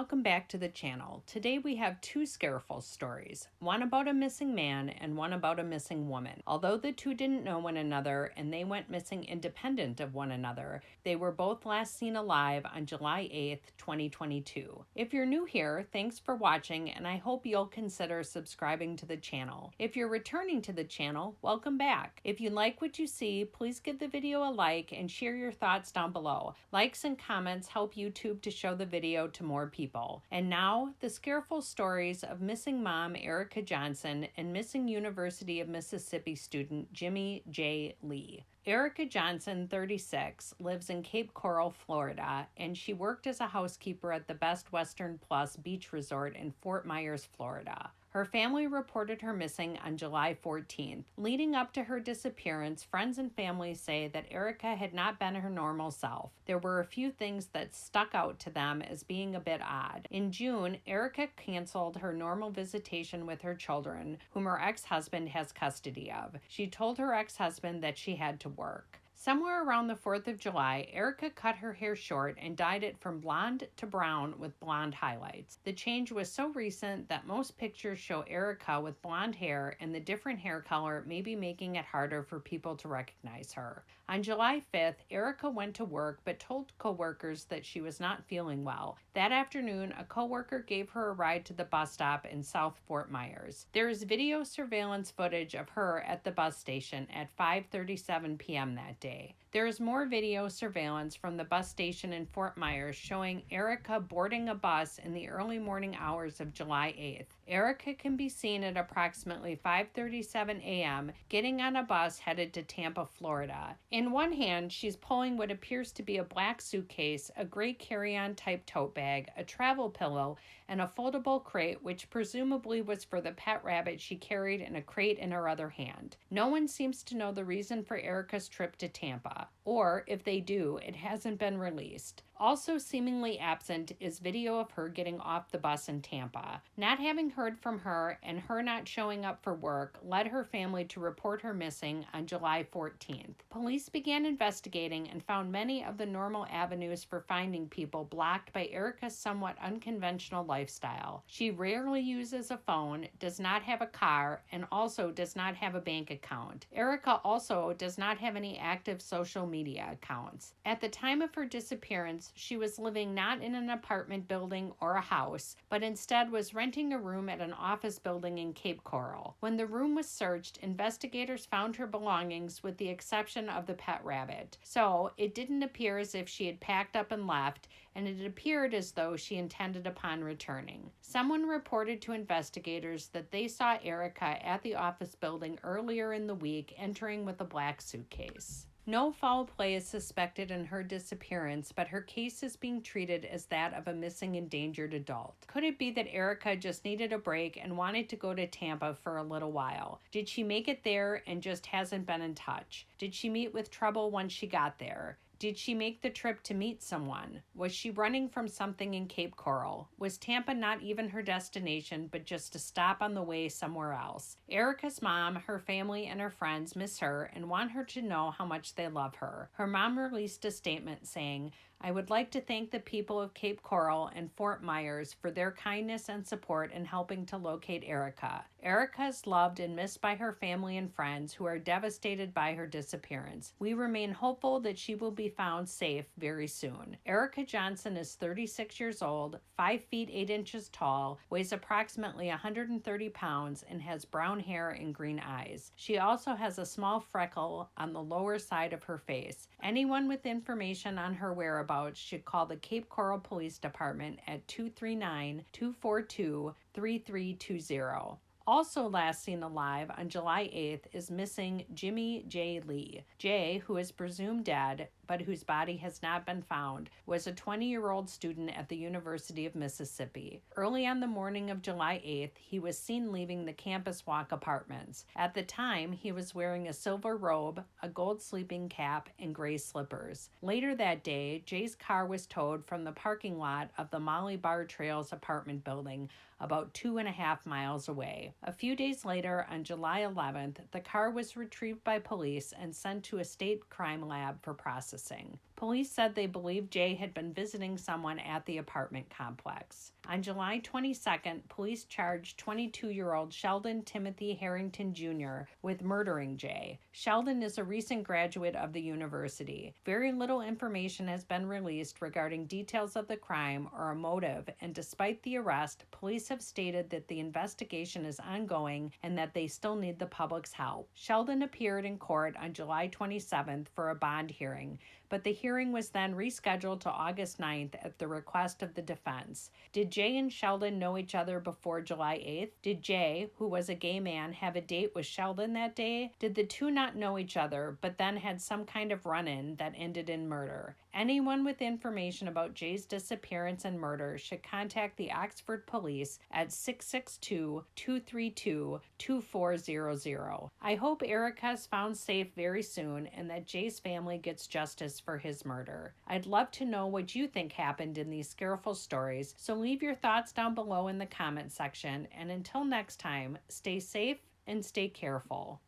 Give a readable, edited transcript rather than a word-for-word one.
welcome back to the channel. Today we have two Scareful stories, one about a missing man and one about a missing woman. Although the two didn't know one another and they went missing independent of one another, they were both last seen alive on July 8th, 2022. If you're new here, thanks for watching and I hope you'll consider subscribing to the channel. If you're returning to the channel, welcome back. If you like what you see, please give the video a like and share your thoughts down below. Likes and comments help YouTube to show the video to more people. And now, the Scareful stories of missing mom Erica Johnson and missing University of Mississippi student Jimmie J. Lee. Erica Johnson, 36, lives in Cape Coral, Florida, and she worked as a housekeeper at the Best Western Plus Beach Resort in Fort Myers, Florida. Her family reported her missing on July 14th. Leading up to her disappearance, friends and family say that Erica had not been her normal self. There were a few things that stuck out to them as being a bit odd. In June, Erica canceled her normal visitation with her children, whom her ex-husband has custody of. She told her ex-husband that she had to work. Somewhere around the 4th of July, Erica cut her hair short and dyed it from blonde to brown with blonde highlights. The change was so recent that most pictures show Erica with blonde hair, and the different hair color may be making it harder for people to recognize her. On July 5th, Erica went to work but told coworkers that she was not feeling well. That afternoon, a coworker gave her a ride to the bus stop in South Fort Myers. There is video surveillance footage of her at the bus station at 5:37 p.m. that day. There is more video surveillance from the bus station in Fort Myers showing Erica boarding a bus in the early morning hours of July 8th. Erica can be seen at approximately 5:37 a.m. getting on a bus headed to Tampa, Florida. In one hand, she's pulling what appears to be a black suitcase, a gray carry-on type tote bag, a travel pillow, and a foldable crate, which presumably was for the pet rabbit she carried in a crate in her other hand. No one seems to know the reason for Erica's trip to Tampa, or if they do, it hasn't been released. Also seemingly absent is video of her getting off the bus in Tampa. Not having heard from her and her not showing up for work led her family to report her missing on July 14th. Police began investigating and found many of the normal avenues for finding people blocked by Erica's somewhat unconventional lifestyle. She rarely uses a phone, does not have a car, and also does not have a bank account. Erica also does not have any active social media accounts. At the time of her disappearance, she was living not in an apartment building or a house, but instead was renting a room at an office building in Cape Coral. When the room was searched, investigators found her belongings with the exception of the pet rabbit. So it didn't appear as if she had packed up and left, and it appeared as though she intended upon returning. Someone reported to investigators that they saw Erica at the office building earlier in the week entering with a black suitcase. No foul play is suspected in her disappearance, but her case is being treated as that of a missing endangered adult. Could it be that Erica just needed a break and wanted to go to Tampa for a little while? Did she make it there and just hasn't been in touch? Did she meet with trouble once she got there? Did she make the trip to meet someone? Was she running from something in Cape Coral? Was Tampa not even her destination, but just a stop on the way somewhere else? Erica's mom, her family, and her friends miss her and want her to know how much they love her. Her mom released a statement saying, "I would like to thank the people of Cape Coral and Fort Myers for their kindness and support in helping to locate Erica. Erica is loved and missed by her family and friends who are devastated by her disappearance. We remain hopeful that she will be found safe very soon." Erica Johnson is 36 years old, 5 feet 8 inches tall, weighs approximately 130 pounds, and has brown hair and green eyes. She also has a small freckle on the lower side of her face. Anyone with information on her whereabouts should call the Cape Coral Police Department at 239-242-3320. Also last seen alive on July 8th is missing Jimmie J. Lee. Jay, who is presumed dead, but whose body has not been found, was a 20-year-old student at the University of Mississippi. Early on the morning of July 8th, he was seen leaving the Campus Walk apartments. At the time, he was wearing a silver robe, a gold sleeping cap, and gray slippers. Later that day, Jay's car was towed from the parking lot of the Molly Bar Trails apartment building about 2.5 miles away. A few days later, on July 11th, the car was retrieved by police and sent to a state crime lab for processing. Police said they believed Jay had been visiting someone at the apartment complex. On July 22nd, police charged 22-year-old Sheldon Timothy Herrington Jr. with murdering Jay. Sheldon is a recent graduate of the university. Very little information has been released regarding details of the crime or a motive, and despite the arrest, police have stated that the investigation is ongoing and that they still need the public's help. Sheldon appeared in court on July 27th for a bond hearing, but the hearing was then rescheduled to August 9th at the request of the defense. Did Jay and Sheldon know each other before July 8th? Did Jay, who was a gay man, have a date with Sheldon that day? Did the two not know each other, but then had some kind of run-in that ended in murder? Anyone with information about Jay's disappearance and murder should contact the Oxford Police at 662-232-2400. I hope Erica is found safe very soon and that Jay's family gets justice for his murder. I'd love to know what you think happened in these Scareful stories, so leave your thoughts down below in the comment section, and until next time, stay safe and stay careful.